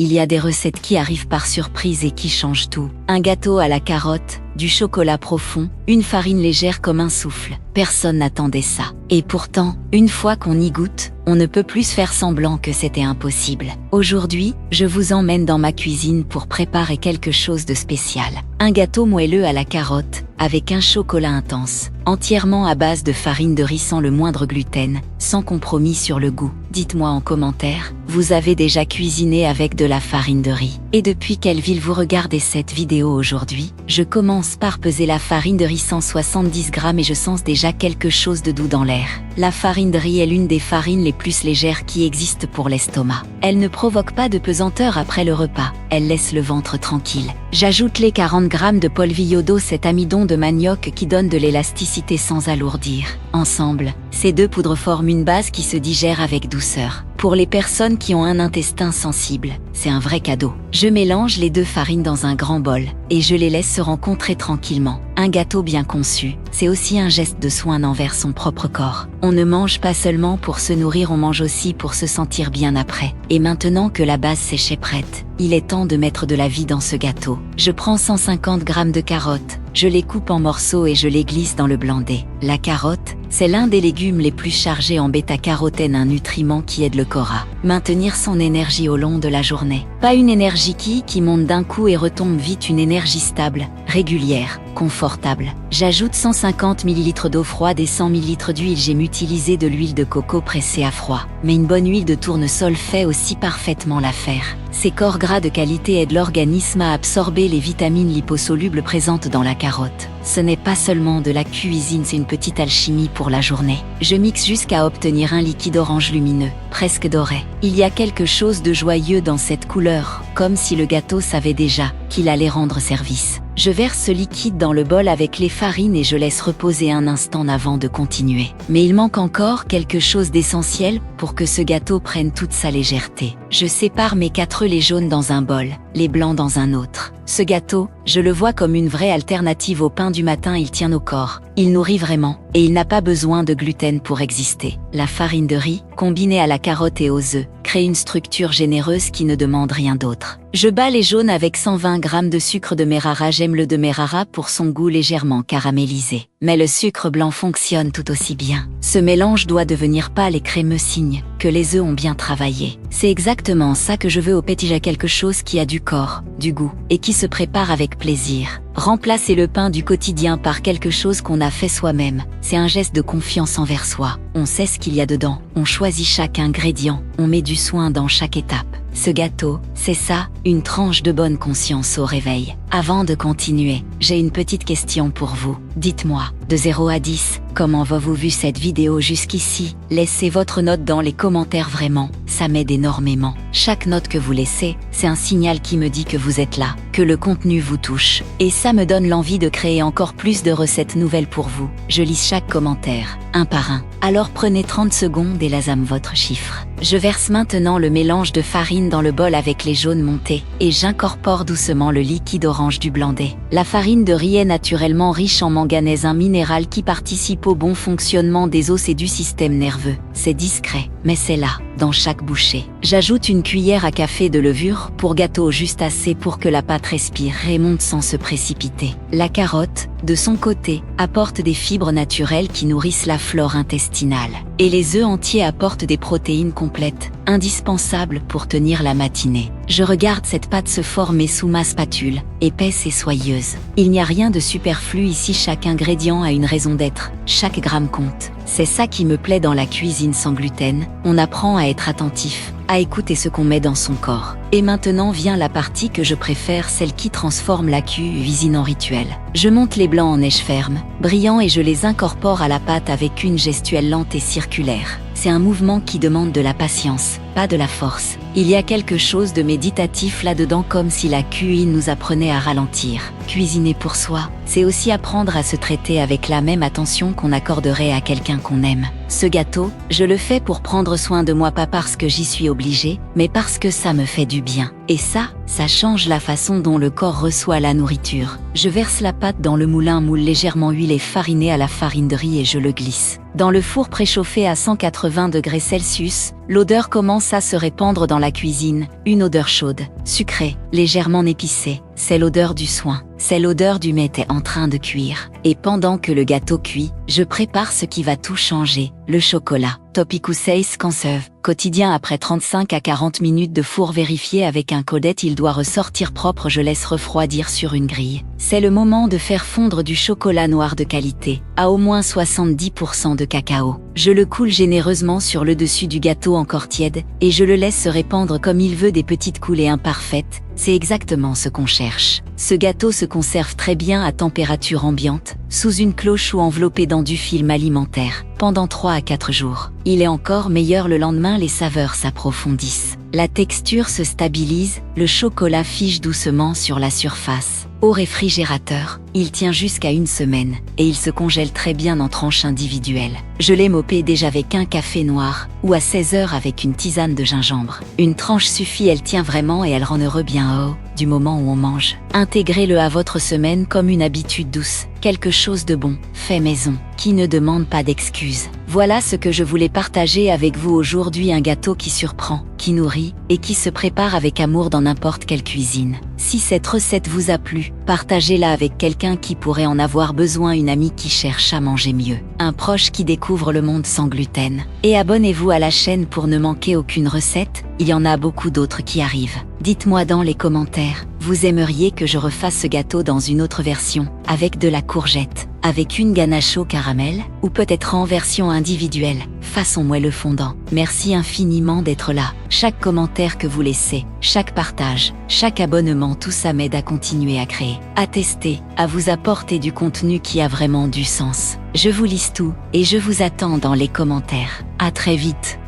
il y a des recettes qui arrivent par surprise et qui changent tout. Un gâteau à la carotte, du chocolat profond, une farine légère comme un souffle. Personne n'attendait ça. Et pourtant, une fois qu'on y goûte, on ne peut plus faire semblant que c'était impossible. Aujourd'hui, je vous emmène dans ma cuisine pour préparer quelque chose de spécial. Un gâteau moelleux à la carotte, avec un chocolat intense, entièrement à base de farine de riz sans le moindre gluten, sans compromis sur le goût. Dites-moi en commentaire, vous avez déjà cuisiné avec de la farine de riz? Et depuis quelle ville vous regardez cette vidéo aujourd'hui? Je commence par peser la farine de riz 170 grammes et je sens déjà quelque chose de doux dans l'air. La farine de riz est l'une des farines les plus légères qui existent pour l'estomac. Elle ne provoque pas de pesanteur après le repas, elle laisse le ventre tranquille. J'ajoute les 40 grammes de polvillodo, cet amidon de manioc qui donne de l'élasticité sans alourdir. Ensemble, ces deux poudres forment une base qui se digère avec douceur. Pour les personnes qui ont un intestin sensible, c'est un vrai cadeau. Je mélange les deux farines dans un grand bol et je les laisse se rencontrer tranquillement. Un gâteau bien conçu, c'est aussi un geste de soin envers son propre corps. On ne mange pas seulement pour se nourrir, on mange aussi pour se sentir bien après. Et maintenant que la base sèche est prête, il est temps de mettre de la vie dans ce gâteau. Je prends 150 grammes de carottes, je les coupe en morceaux et je les glisse dans le blandé. La carotte, c'est l'un des légumes les plus chargés en bêta-carotène, un nutriment qui aide le corps à maintenir son énergie au long de la journée. Pas une énergie qui monte d'un coup et retombe vite, une énergie stable, régulière, confortable. J'ajoute 150 ml d'eau froide et 100 ml d'huile. J'ai utilisé de l'huile de coco pressée à froid, mais une bonne huile de tournesol fait aussi parfaitement l'affaire. Ces corps gras de qualité aident l'organisme à absorber les vitamines liposolubles présentes dans la carotte. Ce n'est pas seulement de la cuisine, c'est une petite alchimie pour la journée. Je mixe jusqu'à obtenir un liquide orange lumineux, presque doré. Il y a quelque chose de joyeux dans cette couleur, comme si le gâteau savait déjà qu'il allait rendre service. Je verse ce liquide dans le bol avec les farines et je laisse reposer un instant avant de continuer. Mais il manque encore quelque chose d'essentiel pour que ce gâteau prenne toute sa légèreté. Je sépare mes 4 œufs, les jaunes dans un bol, les blancs dans un autre. Ce gâteau, je le vois comme une vraie alternative au pain du matin, il tient au corps, il nourrit vraiment, et il n'a pas besoin de gluten pour exister. La farine de riz, combinée à la carotte et aux œufs, crée une structure généreuse qui ne demande rien d'autre. Je bats les jaunes avec 120 grammes de sucre demerara. J'aime le demerara pour son goût légèrement caramélisé. Mais le sucre blanc fonctionne tout aussi bien. Ce mélange doit devenir pâle et crémeux, signe que les œufs ont bien travaillé. C'est exactement ça que je veux au petit. J'ai quelque chose qui a du corps, du goût, et qui se prépare avec plaisir. Remplacer le pain du quotidien par quelque chose qu'on a fait soi-même, c'est un geste de confiance envers soi. On sait ce qu'il y a dedans, on choisit chaque ingrédient, on met du soin dans chaque étape. Ce gâteau, c'est ça, une tranche de bonne conscience au réveil. Avant de continuer, j'ai une petite question pour vous. Dites-moi, de 0 à 10, comment avez-vous vu cette vidéo jusqu'ici? Laissez votre note dans les commentaires, vraiment, ça m'aide énormément. Chaque note que vous laissez, c'est un signal qui me dit que vous êtes là, que le contenu vous touche. Et ça me donne l'envie de créer encore plus de recettes nouvelles pour vous. Je lis chaque commentaire, un par un. Alors prenez 30 secondes et lasame votre chiffre. Je verse maintenant le mélange de farine dans le bol avec les jaunes montés, et j'incorpore doucement le liquide orange du blandé. La farine de riz est naturellement riche en manganèse, un minéral qui participe au bon fonctionnement des os et du système nerveux. C'est discret, mais c'est là, dans chaque bouchée. J'ajoute une cuillère à café de levure pour gâteau, juste assez pour que la pâte respire et monte sans se précipiter. La carotte, de son côté, apporte des fibres naturelles qui nourrissent la flore intestinale. Et les œufs entiers apportent des protéines complètes, indispensables pour tenir la matinée. Je regarde cette pâte se former sous ma spatule, épaisse et soyeuse. Il n'y a rien de superflu ici, chaque ingrédient a une raison d'être, chaque gramme compte. C'est ça qui me plaît dans la cuisine sans gluten, on apprend à être attentif, à écouter ce qu'on met dans son corps. Et maintenant vient la partie que je préfère, celle qui transforme la cuisine en rituel. Je monte les blancs en neige ferme, brillants, et je les incorpore à la pâte avec une gestuelle lente et circulaire. C'est un mouvement qui demande de la patience, pas de la force. Il y a quelque chose de méditatif là-dedans, comme si la cuisine nous apprenait à ralentir. Cuisiner pour soi, c'est aussi apprendre à se traiter avec la même attention qu'on accorderait à quelqu'un qu'on aime. Ce gâteau, je le fais pour prendre soin de moi, pas parce que j'y suis obligée, mais parce que ça me fait du bien. Et ça change la façon dont le corps reçoit la nourriture. Je verse la pâte dans le moulin à moule légèrement huilé fariné à la farine de riz et je le glisse dans le four préchauffé à 180 degrés Celsius. L'odeur commence à se répandre dans la cuisine, une odeur chaude, sucrée, légèrement épicée. C'est l'odeur du soin, c'est l'odeur du mets en train de cuire. Et pendant que le gâteau cuit, je prépare ce qui va tout changer, le chocolat. Topiku 6 conserve, quotidien après 35 à 40 minutes de four vérifié avec un codette, il doit ressortir propre, je laisse refroidir sur une grille. C'est le moment de faire fondre du chocolat noir de qualité, à au moins 70% de cacao. Je le coule généreusement sur le dessus du gâteau encore tiède, et je le laisse se répandre comme il veut, des petites coulées imparfaites. C'est exactement ce qu'on cherche. Ce gâteau se conserve très bien à température ambiante, sous une cloche ou enveloppé dans du film alimentaire, pendant 3 à 4 jours. Il est encore meilleur le lendemain, les saveurs s'approfondissent. La texture se stabilise, le chocolat fige doucement sur la surface. Au réfrigérateur, il tient jusqu'à 1 semaine, et il se congèle très bien en tranches individuelles. Je l'ai mopé déjà avec un café noir, ou à 16 heures avec une tisane de gingembre. Une tranche suffit, elle tient vraiment et elle rend heureux bien haut, du moment où on mange. Intégrez-le à votre semaine comme une habitude douce, quelque chose de bon, fait maison, qui ne demande pas d'excuses. Voilà ce que je voulais partager avec vous aujourd'hui, un gâteau qui surprend, qui nourrit, et qui se prépare avec amour dans n'importe quelle cuisine. Si cette recette vous a plu, partagez-la avec quelqu'un qui pourrait en avoir besoin, une amie qui cherche à manger mieux, un proche qui découvre le monde sans gluten. Et abonnez-vous à la chaîne pour ne manquer aucune recette, il y en a beaucoup d'autres qui arrivent. Dites-moi dans les commentaires, vous aimeriez que je refasse ce gâteau dans une autre version, avec de la courgette, avec une ganache au caramel, ou peut-être en version individuelle, façon moelleux fondant. Merci infiniment d'être là. Chaque commentaire que vous laissez, chaque partage, chaque abonnement, tout ça m'aide à continuer à créer, à tester, à vous apporter du contenu qui a vraiment du sens. Je vous lis tout, et je vous attends dans les commentaires. À très vite.